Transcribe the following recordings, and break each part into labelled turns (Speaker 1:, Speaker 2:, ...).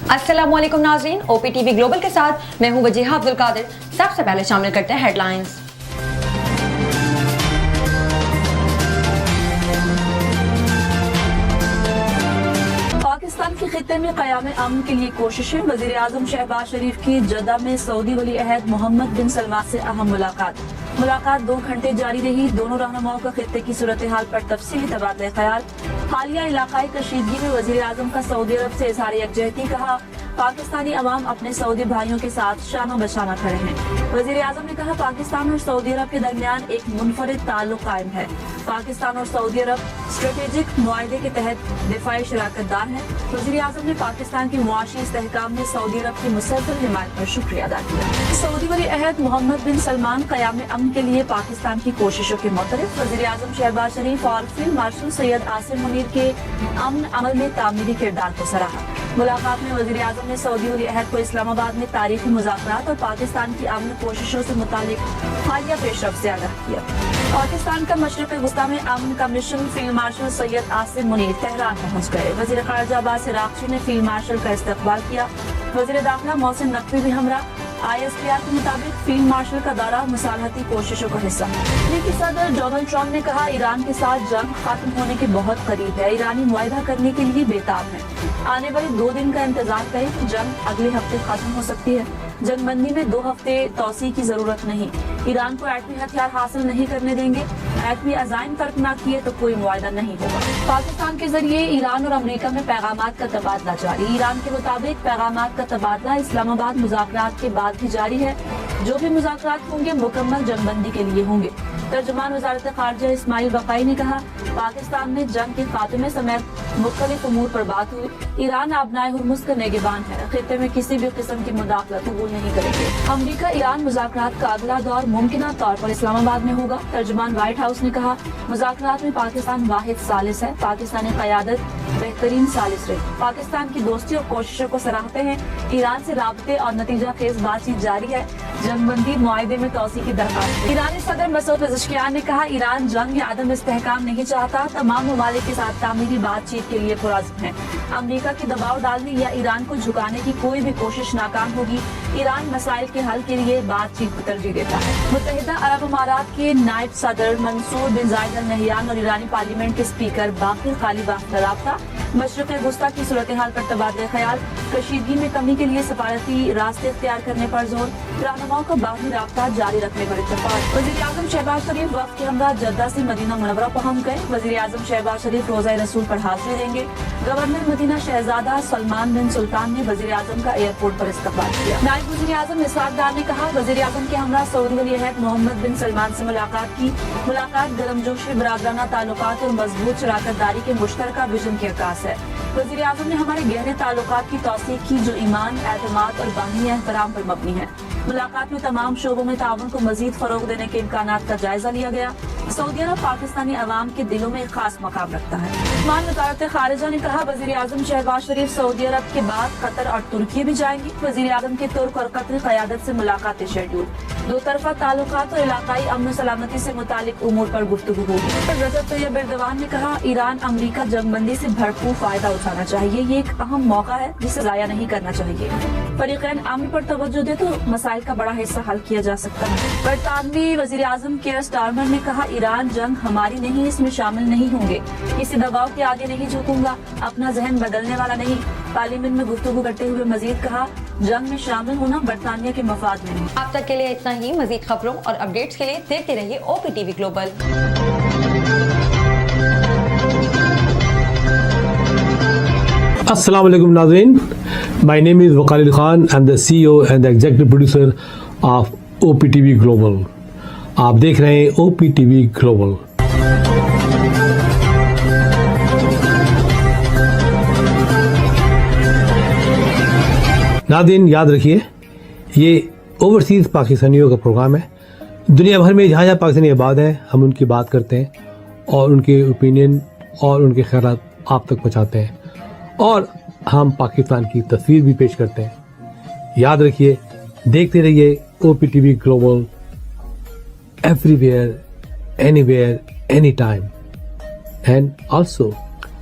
Speaker 1: अस्सलाम वालेकुम नाज़रीन, OPTV ग्लोबल के साथ मैं हूं वजीहा अब्दुल कादिर। सबसे पहले शामिल करते हैं हेडलाइंस।
Speaker 2: पाकिस्तान के खित्ते में क़याम अमन के लिए कोशिशें। वज़ीर आज़म शहबाज शरीफ की जद्दा में सऊदी वली अहद मोहम्मद बिन सलमान से अहम मुलाकात 2 घंटे जारी रही। दोनों रहनुमाओं का खित्ते की सूरत हाल पर तफसीली तबादला ख्याल। हालिया इलाकाई कशीदगी में वज़ीर आज़म का सऊदी अरब से इज़हार यकजहती। कहा पाकिस्तानी अवाम अपने सऊदी भाइयों के साथ शाना बशाना खड़े हैं। वज़ीर आज़म ने कहा पाकिस्तान और सऊदी अरब के दरमियान एक मुनफरिद ताल्लुक कायम है। पाकिस्तान और सऊदी अरब स्ट्रेटेजिक मुआहदे के तहत दिफाई शराकतदार हैं। वज़ीर आज़म ने पाकिस्तान की मुआशी इस्तेहकाम में सऊदी अरब की मुसलसल हिमायत पर शुक्रिया अदा किया। सऊदी वली अहद मोहम्मद बिन सलमान क़याम अमन के लिए पाकिस्तान की कोशिशों के मुतरफ। वज़ीर आज़म शहबाज शरीफ और फील्ड मार्शल सैयद आसिम मुनीर के अमन अमल में तामीरी किरदार को सराहा। मुलाकात में वज़ीर आज़म ने सऊदी वली अहद को इस्लामाबाद में तारीखी मुज़ाकरात और पाकिस्तान की अमन कोशिशों से मुतालिक हालिया पेशरफ्त से आगाह किया। पाकिस्तान का मशरक़ वस्ता में अमन का mission field marshal Syed Asim Munir Tehran पहुँच गए। वज़ीर ख़ारिजा अब्बास इराक़ची ने फील्ड मार्शल का इस्तक़बाल किया। वज़ीर दाखिला मोहसिन नकवी भी हमरा। ISPR के मुताबिक फील्ड मार्शल का दौरा मुसालहती कोशिशों का हिस्सा है। अमेरिकी सदर डोनाल्ड ट्रंप ने कहा ईरान के साथ जंग खत्म होने के बहुत करीब है। ईरानी मुआहदा करने के लिए बेताब है। आने वाले 2 दिन का इंतजार करें। जंग अगले हफ्ते खत्म हो सकती है। जंगबंदी में 2 हफ्ते तौसी की जरूरत नहीं। ईरान को एटमी हथियार हासिल नहीं करने देंगे। एटमी अज़ाइम तर्क न किए तो कोई मुआहदा नहीं होगा। पाकिस्तान के जरिए ईरान और अमेरिका में पैगामात का तबादला जारी। ईरान के मुताबिक पैगामात का तबादला इस्लामाबाद मुज़ाकरात के बाद भी जारी है। जो भी मुज़ाकरात होंगे मुकम्मल जंगबंदी के लिए होंगे। तर्जुमान वज़ारत ख़ारिजा इस्माइल वक़ाई ने कहा पाकिस्तान में जंग के खात्मे समेत मुख्तलिफ उमूर पर बात हुई। ईरान आबनाए हुर्मुज़ का नेगेबान है। खित्ते में किसी भी किस्म की मुदाखलत कबूल नहीं करेंगे। अमरीका ईरान मुज़ाकरात का अगला दौर मुमकिना तौर पर इस्लामाबाद में होगा। तर्जुमान व्हाइट हाउस ने कहा मुज़ाकरात में पाकिस्तान वाहिद सालिस है। पाकिस्तानी क़यादत बेहतरीन सालिस रही। पाकिस्तान की दोस्ती और कोशिशों को सराहते हैं। ईरान से राब्ते और नतीजा खेज बातचीत जारी है। जंगबंदी मुआहदे में तौसी की दरख्वास्त। ईरानी सदर मसूद पेज़ेश्कियान ने कहा ईरान जंग या अदम इस्तेहकाम नहीं चाहता। तमाम ममालिक के साथ तामीरी बातचीत के लिए पुरअज़्म है। अमेरिका की दबाव डालने या ईरान को झुकाने की कोई भी कोशिश नाकाम होगी। ईरान मसाइल के हल के लिए बातचीत को तरजीह देता है। मुत्तहिदा अरब अमारात के नायब सदर मंसूर बिन जायद अल नहयान और ईरानी पार्लियामेंट के स्पीकर बाकिर कालीबाफ का राब्ता। मशरक़ वस्ता की सूरत हाल पर तबादला ख्याल। कशीदगी में कमी के लिए सफारती रास्ते इख्तियार करने पर जोर। रहनुमाओं का बाहमी राब्ता जारी रखने पर इत्तेफाक। वज़ीर आज़म शहबाज शरीफ वफ़द के हमरा जद्दा से मदीना मुनव्वरा पहुंच गए। वज़ीर आज़म शहबाज शरीफ रोज़ा रसूल पर हाज़िरी देंगे। गवर्नर मदीना शहजादा सलमान बिन सुल्तान ने वज़ीर आज़म का एयरपोर्ट पर इस्तकबाल किया। नायब वज़ीर आज़म इसहाक़ डार ने कहा वज़ीर आज़म के हमरा सऊदी वली अहद मोहम्मद बिन सलमान से मुलाकात की। मुलाकात गर्मजोशी बरादराना ताल्लुकात और मजबूत शराकतदारी के मुश्तरका विजन की अक्कास है। वज़ीर आज़म ने हमारे गहरे ताल्लुकात की तौसीक़ की जो ईमान, एतमाद और बाहमी एहतराम पर मबनी है। मुलाकात में तमाम शोबों में ताउन को मजीद फरोग देने के इम्कानात का जायजा लिया गया। सऊदी अरब पाकिस्तानी अवाम के दिलों में एक खास मकाम रखता है। वज़ारत ख़ारिजा ने कहा वज़ीर आज़म शहबाज शरीफ सऊदी अरब के बाद कतर और तुर्की भी जाएंगे। वज़ीर आज़म के तुर्क और कतरी क़यादत से मुलाकात शेड्यूल। 2 तरफ़ा ताल्लुकात और इलाकाई अमन सलामती से मुतालिक उमूर पर गुफ्तगू होगी। रजब तैयब एर्दोगान ने कहा ईरान अमरीका जंगबंदी से भरपूर फायदा उठाना चाहिए। ये एक अहम मौका है जिसे ज़ाया नहीं करना चाहिए। फरीक़ैन आमी पर तवज्जो दे तो मसाइल का बड़ा हिस्सा हल किया जा सकता है। बरतानवी वज़ीर आज़म केयर स्टारमर ने कहा ईरान जंग हमारी नहीं, इसमें शामिल नहीं होंगे। किसी दबाव के आगे नहीं झुकूंगा। अपना जहन बदलने वाला नहीं। पार्लियामेंट में गुफ्तगू करते हुए मजीद कहा जंग में शामिल होना बरतानिया के मफाद में नहीं।
Speaker 1: अब तक के लिए इतना ही। मजीद खबरों और अपडेट्स के लिए देखते रहिए OPTV global.
Speaker 3: Assalamu alaikum Nazreen. My name is Waqar Khan. I'm the CEO and the executive producer of OPTV Global. आप देख रहे हैं OPTV Global. नाज़रीन याद रखिए ये ओवरसीज़ पाकिस्तानियों का प्रोग्राम है। दुनिया भर में जहाँ जहाँ पाकिस्तानी आबाद हैं हम उनकी बात करते हैं और उनके ओपिनियन और उनके ख्यालात आप तक पहुँचाते हैं और हम पाकिस्तान की तस्वीर भी पेश करते हैं। याद रखिए देखते रहिए OPTV global everywhere anywhere any time and also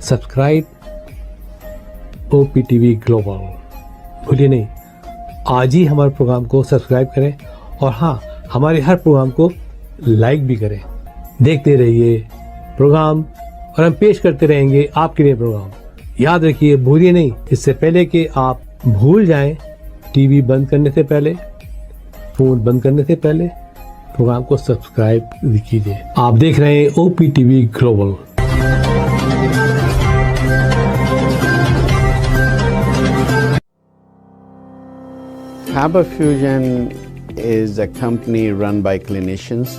Speaker 3: subscribe OPTV global. بھولیے نہیں, آج ہی ہمارے پروگرام کو سبسکرائب کریں اور ہاں ہمارے ہر پروگرام کو لائک بھی کریں. دیکھتے رہیے پروگرام اور ہم پیش کرتے رہیں گے آپ کے لیے پروگرام. یاد رکھیے بھولیے نہیں, اس سے پہلے کہ آپ بھول جائیں, ٹی وی بند کرنے سے پہلے, فون بند کرنے سے پہلے پروگرام کو سبسکرائب کیجیے. آپ دیکھ رہے ہیں O P T V global.
Speaker 4: Kaba Fusion is a company run by clinicians.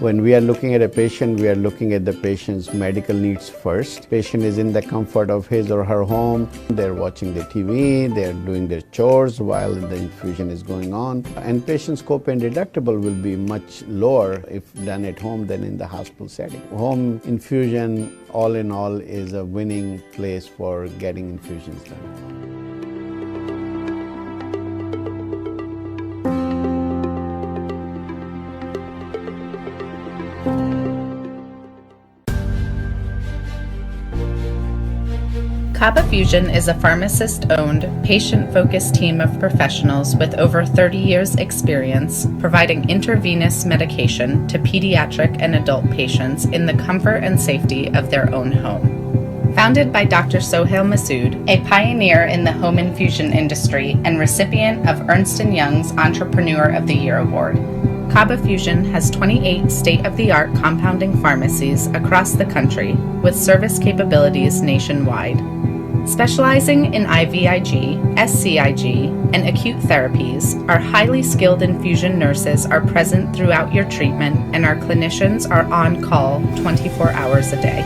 Speaker 4: When we are looking at a patient, we are looking at the patient's medical needs first. Patient is in the comfort of his or her home. They're watching the TV, they're doing their chores while the infusion is going on. And patient's copay deductible will be much lower if done at home than in the hospital setting. Home infusion, all in all, is a winning place for getting infusions done.
Speaker 5: Kaba Fusion is a pharmacist-owned, patient-focused team of professionals with over 30 years' experience providing intravenous medication to pediatric and adult patients in the comfort and safety of their own home. Founded by Dr. Sohail Masood, a pioneer in the home infusion industry and recipient of Ernst & Young's Entrepreneur of the Year Award, Kaba Fusion has 28 state-of-the-art compounding pharmacies across the country with service capabilities nationwide. Specializing in IVIG, SCIG, and acute therapies, our highly skilled infusion nurses are present throughout your treatment and our clinicians are on call 24 hours a day.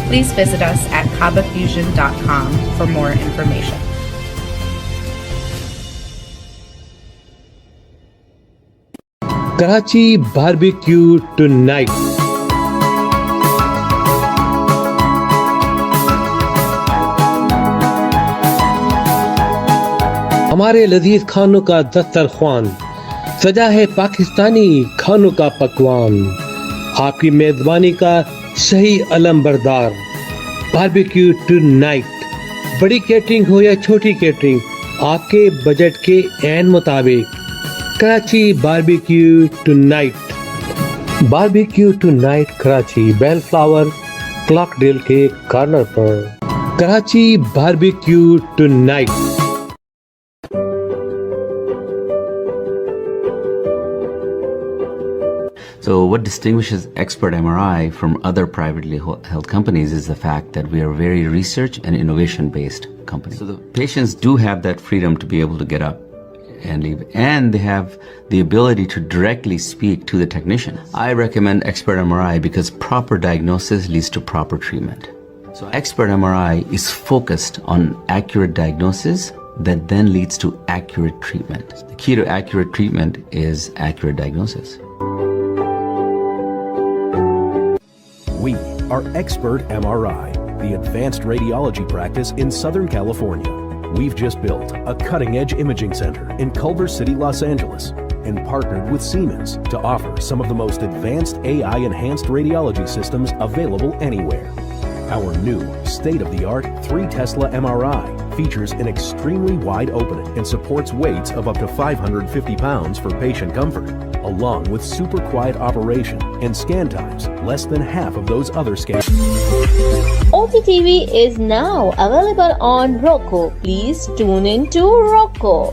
Speaker 5: Please visit us at kabafusion.com for more information.
Speaker 3: Karachi barbecue tonight. ہمارے لذیذ کھانوں کا دسترخوان سجا ہے پاکستانی کھانوں کا پکوان. آپ کی میزبانی کا صحیح علم بردار باربیکیو ٹو نائٹ. بڑی کیٹرنگ ہو یا چھوٹی کیٹرنگ, آپ کے بجٹ کے عین مطابق Karachi barbecue tonight. Barbecue tonight Karachi bell flower clock deal کے کارنر پر. Karachi barbecue tonight.
Speaker 6: So what distinguishes Expert MRI from other privately held companies is the fact that we are a very research and innovation based company. So the patients do have that freedom to be able to get up and leave, and they have the ability to directly speak to the technician. I recommend Expert MRI because proper diagnosis leads to proper treatment. So Expert MRI is focused on accurate diagnosis that then leads to accurate treatment. The key to accurate treatment is accurate diagnosis.
Speaker 7: We are Expert MRI, the advanced radiology practice in Southern California. We've just built a cutting-edge imaging center in Culver City, Los Angeles, and partnered with Siemens to offer some of the most advanced AI-enhanced radiology systems available anywhere. Our new state-of-the-art 3 Tesla MRI features an extremely wide opening and supports weights of up to 550 pounds for patient comfort, along with super quiet operation and scan times less than half of those other scans.
Speaker 8: OTTV is now available on Roku. Please tune in to Roku.